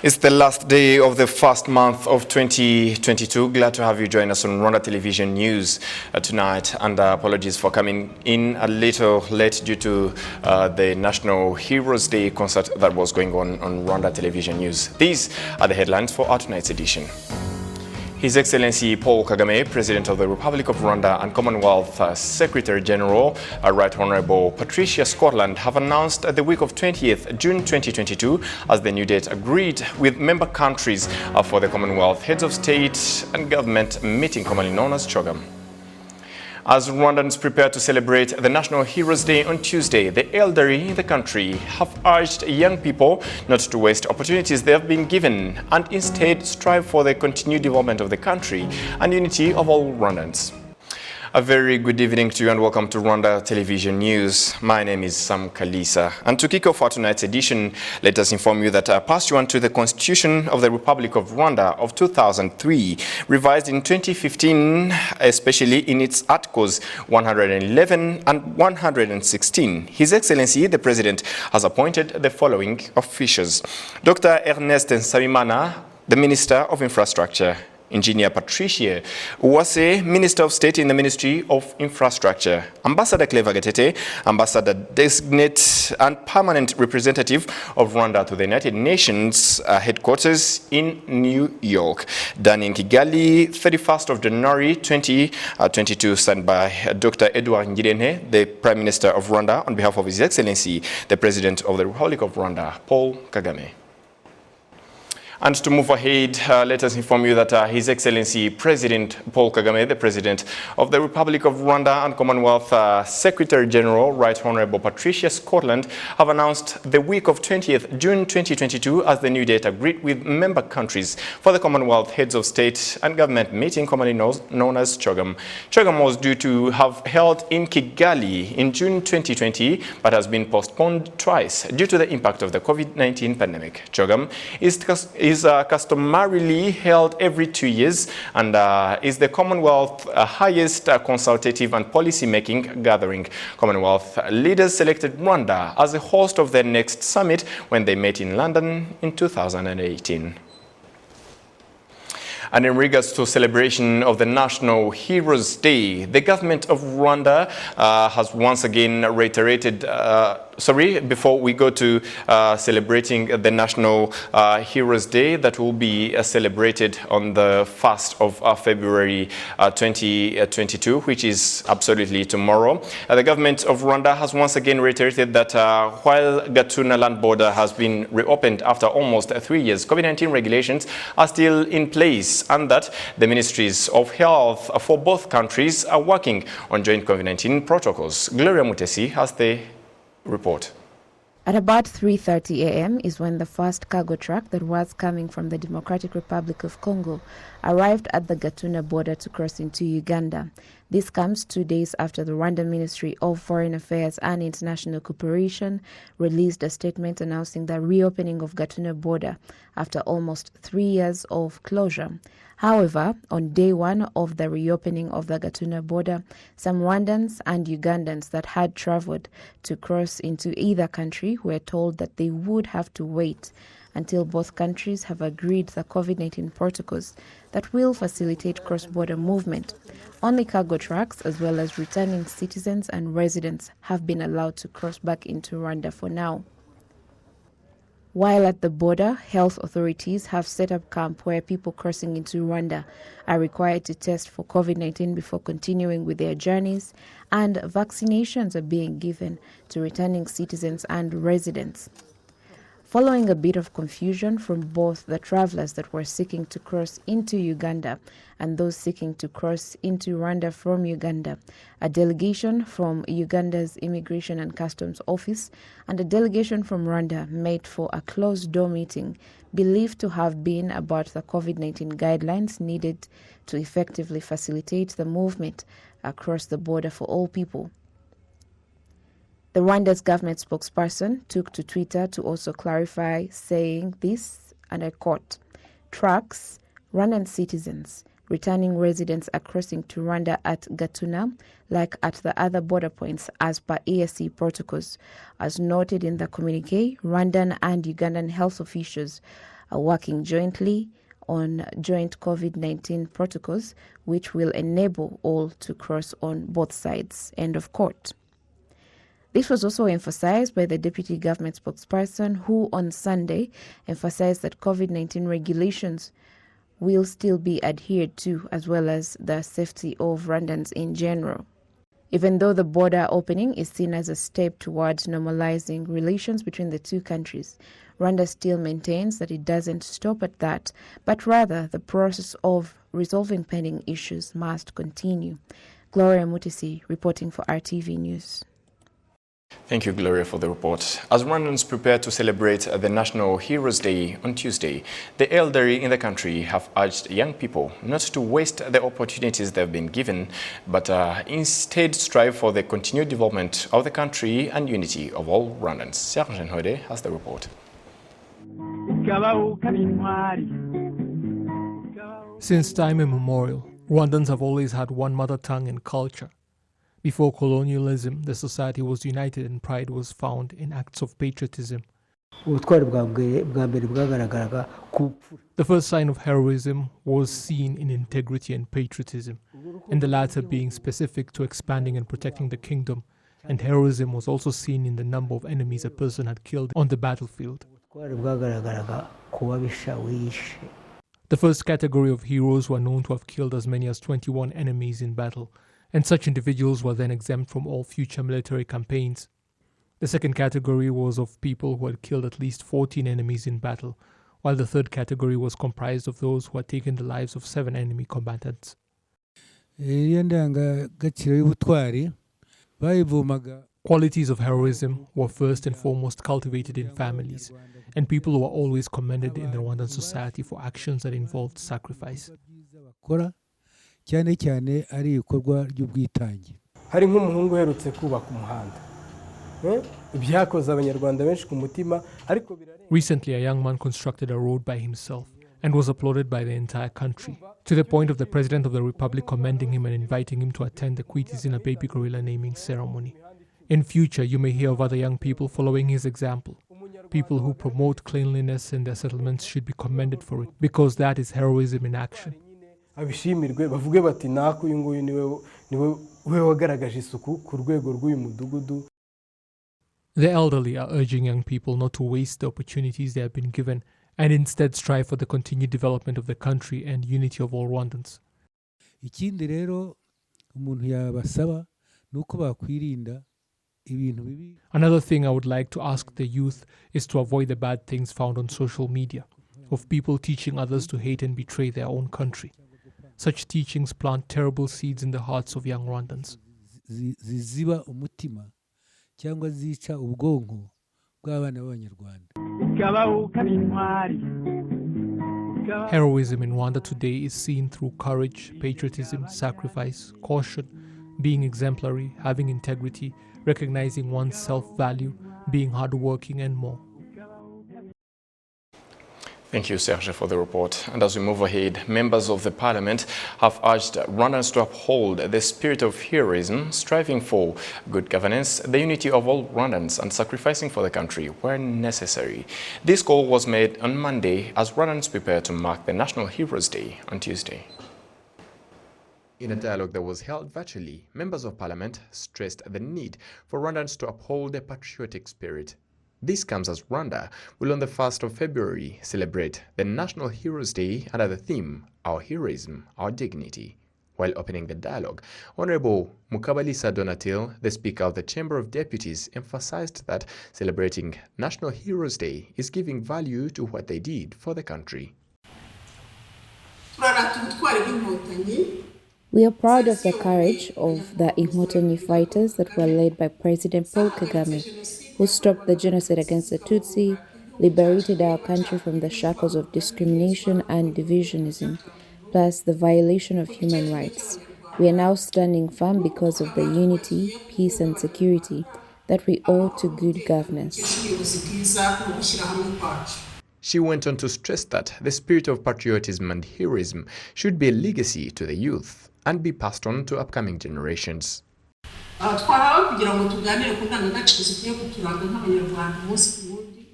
It's the last day of the first month of 2022. Glad to have you join us on Rwanda Television News tonight, and apologies for coming in a little late due to the National Heroes Day concert that was going on Rwanda Television News. These are the headlines for our tonight's edition. His Excellency Paul Kagame, President of the Republic of Rwanda and Commonwealth Secretary General, Right Honorable Patricia Scotland, have announced the week of 20th June 2022 as the new date agreed with member countries for the Commonwealth Heads of State and Government meeting, commonly known as CHOGM. As Rwandans prepare to celebrate the National Heroes Day on Tuesday, the elderly in the country have urged young people not to waste opportunities they have been given and instead strive for the continued development of the country and unity of all Rwandans. A very good evening to you and welcome to Rwanda Television News. My name is Sam Kalisa. And to kick off our tonight's edition, let us inform you that pursuant to the Constitution of the Republic of Rwanda of 2003, revised in 2015, especially in its Articles 111 and 116, His Excellency the President has appointed the following officials: Dr. Ernest Nsabimana, the Minister of Infrastructure; Engineer Patricia Uwase, Minister of State in the Ministry of Infrastructure; Ambassador Clever Gatete, Ambassador Designate and Permanent Representative of Rwanda to the United Nations headquarters in New York; done in Kigali, 31st of January 2022, signed by Dr. Edouard Ngirente, the Prime Minister of Rwanda, on behalf of His Excellency, the President of the Republic of Rwanda, Paul Kagame. And to move ahead, let us inform you that His Excellency President Paul Kagame, the President of the Republic of Rwanda and Commonwealth Secretary General, Right Honorable Patricia Scotland, have announced the week of 20th June 2022 as the new date agreed with member countries for the Commonwealth Heads of State and Government meeting, commonly known as CHOGM. CHOGM was due to have held in Kigali in June 2020, but has been postponed twice due to the impact of the COVID-19 pandemic. CHOGM is customarily held every 2 years and is the Commonwealth highest consultative and policy-making gathering. Commonwealth leaders selected Rwanda as the host of their next summit when they met in London in 2018. And in regards to celebration of the National Heroes Day, the government of Rwanda has once again reiterated before we go to celebrating the National Heroes Day that will be celebrated on the 1st of February 2022, which is absolutely tomorrow. The government of Rwanda has once again reiterated that while Gatuna land border has been reopened after almost 3 years, COVID-19 regulations are still in place, and that the ministries of health for both countries are working on joint COVID-19 protocols. Gloria Mutesi has the report. At about 3:30 a.m. is when the first cargo truck that was coming from the Democratic Republic of Congo arrived at the Gatuna border to cross into Uganda. This comes 2 days after the Rwanda Ministry of Foreign Affairs and International Cooperation released a statement announcing the reopening of Gatuna border after almost 3 years of closure. However, on day one of the reopening of the Gatuna border, some Rwandans and Ugandans that had traveled to cross into either country were told that they would have to wait until both countries have agreed the COVID-19 protocols that will facilitate cross-border movement. Only cargo trucks, as well as returning citizens and residents, have been allowed to cross back into Rwanda for now. While at the border, health authorities have set up camp where people crossing into Rwanda are required to test for COVID-19 before continuing with their journeys, and vaccinations are being given to returning citizens and residents. Following a bit of confusion from both the travelers that were seeking to cross into Uganda and those seeking to cross into Rwanda from Uganda, a delegation from Uganda's Immigration and Customs Office and a delegation from Rwanda met for a closed-door meeting believed to have been about the COVID-19 guidelines needed to effectively facilitate the movement across the border for all people. The Rwanda's government spokesperson took to Twitter to also clarify, saying this, and I quote, "Trucks, Rwandan citizens, Returning residents are crossing to Rwanda at Gatuna, like at the other border points, as per EAC protocols. As noted in the communique, Rwandan and Ugandan health officials are working jointly on joint COVID-19 protocols, which will enable all to cross on both sides. End of quote. This was also emphasized by the deputy government spokesperson, who on Sunday emphasized that COVID-19 regulations will still be adhered to, as well as the safety of Rwandans in general. Even though the border opening is seen as a step towards normalizing relations between the two countries, Rwanda still maintains that it doesn't stop at that, but rather the process of resolving pending issues must continue. Gloria Mutisi reporting for RTV News. Thank you, Gloria, for the report. As Rwandans prepare to celebrate the National Heroes Day on Tuesday, the elderly in the country have urged young people not to waste the opportunities they've been given, but instead strive for the continued development of the country and unity of all Rwandans. Serge Hode has the report. Since time immemorial, Rwandans have always had one mother tongue and culture. Before colonialism, the society was united and pride was found in acts of patriotism. The first sign of heroism was seen in integrity and patriotism, and the latter being specific to expanding and protecting the kingdom, and heroism was also seen in the number of enemies a person had killed on the battlefield. The first category of heroes were known to have killed as many as 21 enemies in battle, and such individuals were then exempt from all future military campaigns. The second category was of people who had killed at least 14 enemies in battle, while the third category was comprised of those who had taken the lives of 7 enemy combatants. Qualities of heroism were first and foremost cultivated in families, and people were always commended in the Rwandan society for actions that involved sacrifice. Hari nk'umuhungu uherutse kubaka umuhanda ibyakoze abanyarwanda benshi ku mutima. Recently, a young man constructed a road by himself and was applauded by the entire country, to the point of the President of the Republic commending him and inviting him to attend the Kwitizina baby gorilla naming ceremony. In future, you may hear of other young people following his example. People who promote cleanliness in their settlements should be commended for it, because that is heroism in action. Abishimirwe bavuge bati nako uyu nguyu niwe wagaragaje isuku ku rwego rw'uyu mudugudu. The elderly are urging young people not to waste the opportunities they have been given and instead strive for the continued development of the country and unity of all Rwandans. Ikindi rero umuntu yabasaba nuko bakwirinda ibintu bibi. Another thing I would like to ask the youth is to avoid the bad things found on social media, of people teaching others to hate and betray their own country. Such teachings plant terrible seeds in the hearts of young Rwandans. Ziziba umutima cyangwa zica ubwonko bw'abana b'Abanyarwanda. Heroism in Rwanda today is seen through courage, patriotism, sacrifice, caution, being exemplary, having integrity, recognizing one's self-value, being hardworking, and more. Thank you, Serge, for the report. And as we move ahead, members of the parliament have urged Rwandans to uphold the spirit of heroism, striving for good governance, the unity of all Rwandans, and sacrificing for the country where necessary. This call was made on Monday as Rwandans prepare to mark the National Heroes Day on Tuesday. In a dialogue that was held virtually, members of parliament stressed the need for Rwandans to uphold their patriotic spirit. This comes as Rwanda will on the 1st of February celebrate the National Heroes Day under the theme, Our Heroism, Our Dignity. While opening the dialogue, Honorable Mukabalisa Donatil, the Speaker of the Chamber of Deputies, emphasized that celebrating National Heroes Day is giving value to what they did for the country. We are proud of the courage of the Inkotanyi fighters that were led by President Paul Kagame, who stopped the genocide against the Tutsi, liberated our country from the shackles of discrimination and divisionism, plus the violation of human rights. We are now standing firm because of the unity, peace and security that we owe to good governance. She went on to stress that the spirit of patriotism and heroism should be a legacy to the youth and be passed on to upcoming generations.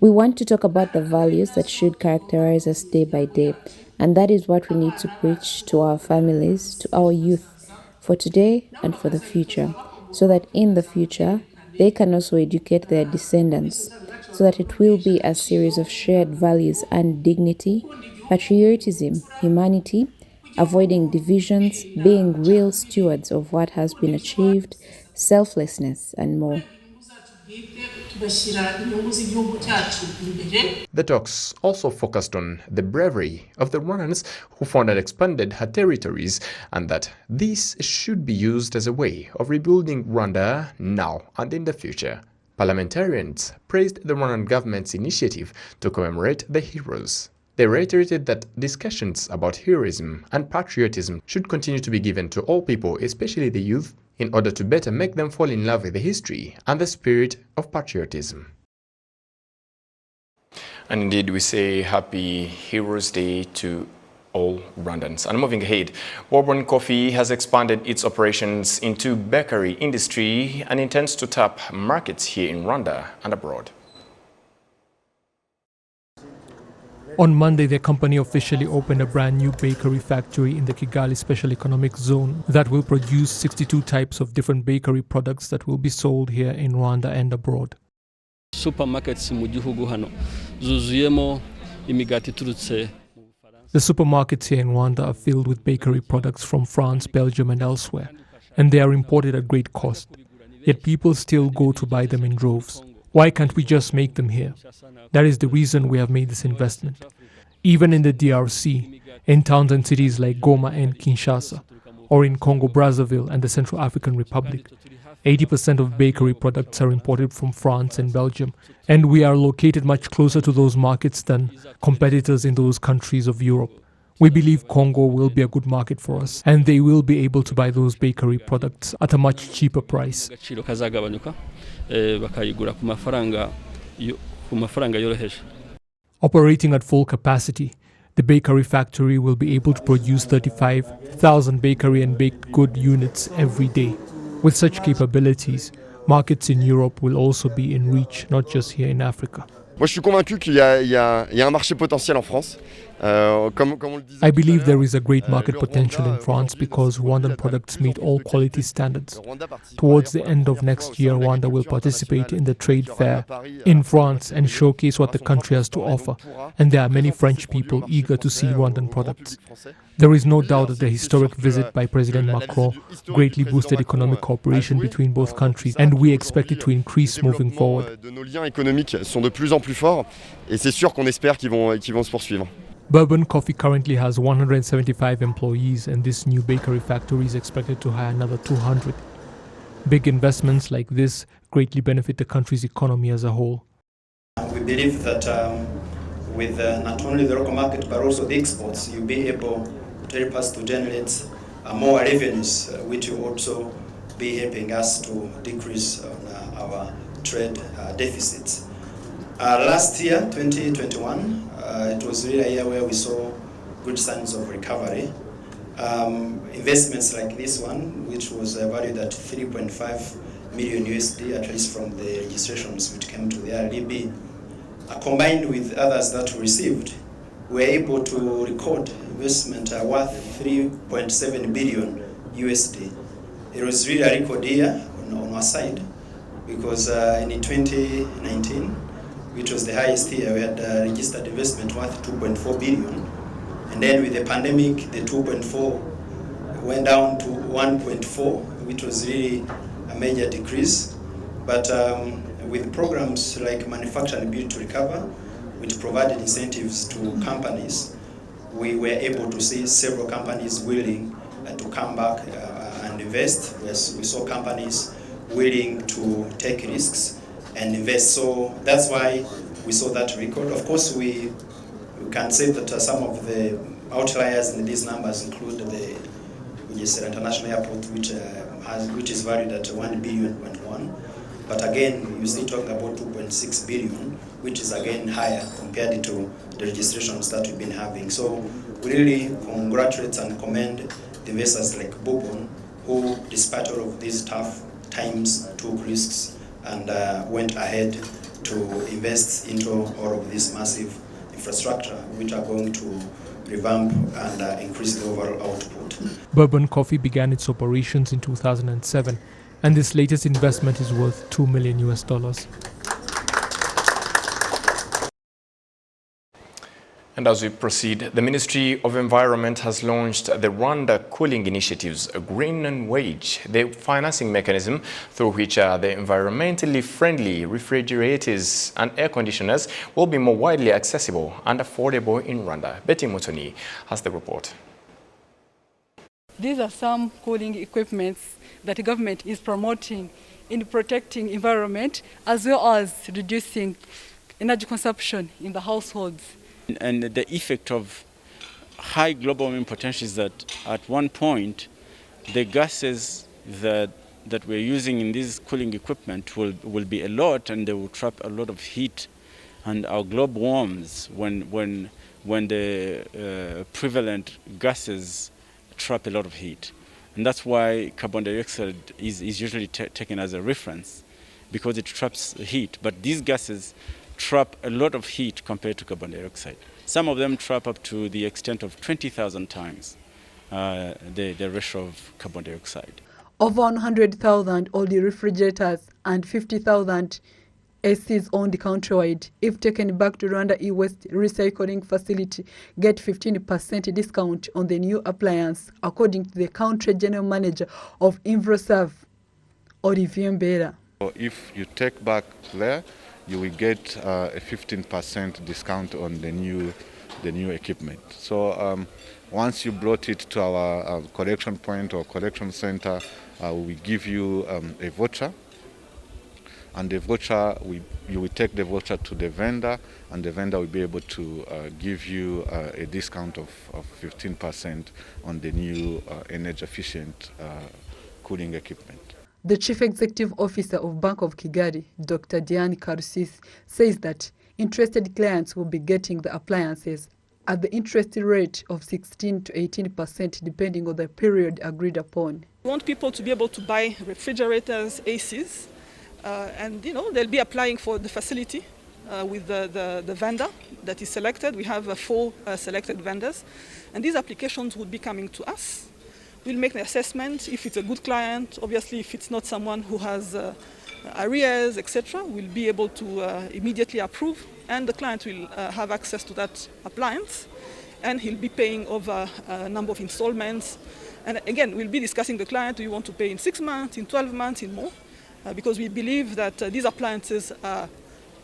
We want to talk about the values that should characterize us day by day, and that is what we need to preach to our families, to our youth, for today and for the future, so that in the future they can also educate their descendants, so that it will be a series of shared values and dignity, patriotism, humanity, avoiding divisions, being real stewards of what has been achieved, selflessness, and more. The talks also focused on the bravery of the Rwandans who fought and expanded her territories, and that this should be used as a way of rebuilding Rwanda now and in the future. Parliamentarians praised the Rwandan government's initiative to commemorate the heroes. They reiterated that discussions about heroism and patriotism should continue to be given to all people, especially the youth, in order to better make them fall in love with the history and the spirit of patriotism. And indeed, we say Happy Heroes Day to all Rwandans. And moving ahead, Bourbon Coffee has expanded its operations into bakery industry and intends to tap markets here in Rwanda and abroad. On Monday, the company officially opened a brand new bakery factory in the Kigali Special Economic Zone that will produce 62 types of different bakery products that will be sold here in Rwanda and abroad. Supermarkets mu gihugu hano zuzuyemo imigati iturutse. The supermarkets here in Rwanda are filled with bakery products from France, Belgium and elsewhere, and they are imported at great cost. Yet people still go to buy them in droves. Why can't we just make them here? That is the reason we have made this investment. Even in the DRC, in towns and cities like Goma and Kinshasa, or in Congo-Brazzaville and the Central African Republic, 80% of bakery products are imported from France and Belgium, and we are located much closer to those markets than competitors in those countries of Europe. We believe Congo will be a good market for us, and they will be able to buy those bakery products at a much cheaper price. Operating at full capacity, the bakery factory will be able to produce 35,000 bakery and baked good units every day. With such capabilities, markets in Europe will also be in reach, not just here in Africa. Moi, je suis convaincu qu'il y a un marché potentiel en France. I believe there is a great market potential in France because Rwandan products meet all quality standards. Towards the end of next year, Rwanda will participate in the trade fair in France and showcase what the country has to offer, and there are many French people eager to see Rwandan products. There is no doubt that the historic visit by President Macron greatly boosted economic cooperation between both countries, and we expect it to increase moving forward. Nos liens économiques sont de plus en plus forts, et c'est sûr qu'on espère qu'ils vont se poursuivre. Bourbon Coffee currently has 175 employees, and this new bakery factory is expected to hire another 200. Big investments like this greatly benefit the country's economy as a whole. We believe that with not only the local market but also the exports, you'll be able to help us to generate more revenues, which will also be helping us to decrease our trade deficits. Last year, 2021, it was really a year where we saw good signs of recovery. Investments like this one, which was valued at 3.5 million USD, at least from the registrations which came to the RDB, combined with others that we received, we were able to record investment worth 3.7 billion USD. It was really a record year on our side, because in 2019, which was the highest year, we had registered investment worth 2.4 billion. And then with the pandemic, the 2.4 went down to 1.4, which was really a major decrease. But with programs like Manufacture and Build to Recover, which provided incentives to companies, we were able to see several companies willing to come back and invest. Yes, we saw companies willing to take risks and invest. So that's why we saw that record. Of course, we can say that some of the outliers in these numbers include the International Airport, which is valued at 1.1 billion. But again, you're still talking about 2.6 billion, which is again higher compared to the registrations that we've been having. So we really congratulate and commend the investors like Bulletin, who, despite all of these tough times, took risks and went ahead to invest into all of this massive infrastructure, which are going to revamp and increase the overall output. Bourbon Coffee began its operations in 2007, and this latest investment is worth $2 million. And as we proceed, the Ministry of Environment has launched the Rwanda Cooling Initiatives, a green and wage, the financing mechanism through which the environmentally friendly refrigerators and air conditioners will be more widely accessible and affordable in Rwanda. Betty Mutoni has the report. These are some cooling equipments that the government is promoting in protecting environment as well as reducing energy consumption in the households. And the effect of high global warming potential is that at one point the gases that we're using in this cooling equipment will be a lot, and they will trap a lot of heat, and our globe warms when the prevalent gases trap a lot of heat. And that's why carbon dioxide is usually taken as a reference, because it traps heat. But these gases trap a lot of heat compared to carbon dioxide. Some of them trap up to the extent of 20,000 times the ratio of carbon dioxide. Over 100,000 old refrigerators and 50,000 ACs owned countrywide, if taken back to Rwanda e-waste recycling facility, get 15% discount on the new appliance, according to the country general manager of InvroServe, Olivier Mbera. If you take back there, you will get a 15% discount on the new equipment. So once you brought it to our collection point or collection center, we give you a voucher. And the voucher, you will take the voucher to the vendor, and the vendor will be able to give you a discount of 15% on the new energy-efficient cooling equipment. The Chief Executive Officer of Bank of Kigali, Dr. Diane Karusis, says that interested clients will be getting the appliances at the interest rate of 16 to 18% depending on the period agreed upon. We want people to be able to buy refrigerators, ACs, and they'll be applying for the facility with the vendor that is selected. We have 4 selected vendors, and these applications would be coming to us. We'll make an assessment if it's a good client. Obviously, if it's not someone who has arrears, etc., we'll be able to immediately approve, and the client will have access to that appliance, and he'll be paying over a number of installments. And again, we'll be discussing the client. Do you want to pay in 6 months, in 12 months, in more? Because we believe that these appliances are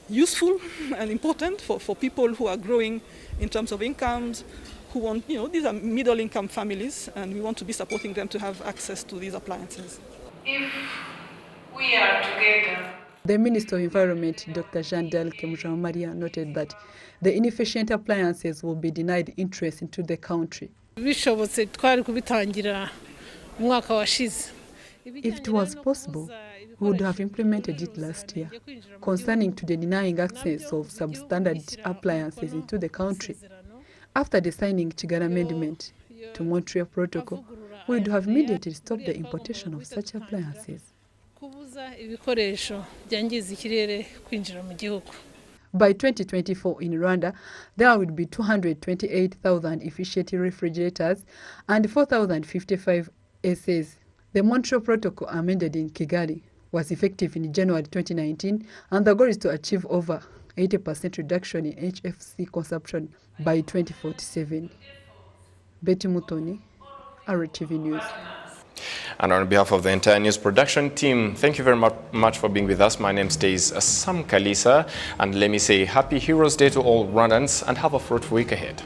useful and important for people who are growing in terms of incomes, who want, these are middle-income families, and we want to be supporting them to have access to these appliances. If we are together. The Minister of Environment, Dr. Jean-Delke Mujawamariya, noted that the inefficient appliances will be denied interest into the country. If it was possible, we would have implemented it last year, concerning to the denying access of substandard appliances into the country. After the signing Kigali Amendment to Montreal Protocol, we would have immediately stopped the importation of such appliances. By 2024 in Rwanda, there will be 228,000 efficient refrigerators and 4,055 ACs. The Montreal Protocol amended in Kigali was effective in January 2019, and the goal is to achieve over 80% reduction in HFC consumption by 2047. Betty Mutoni, RwandaTV News. And on behalf of the entire news production team, thank you very much for being with us. My name stays Sam Kalisa, and let me say Happy Heroes Day to all Rwandans, and have a fruitful week ahead.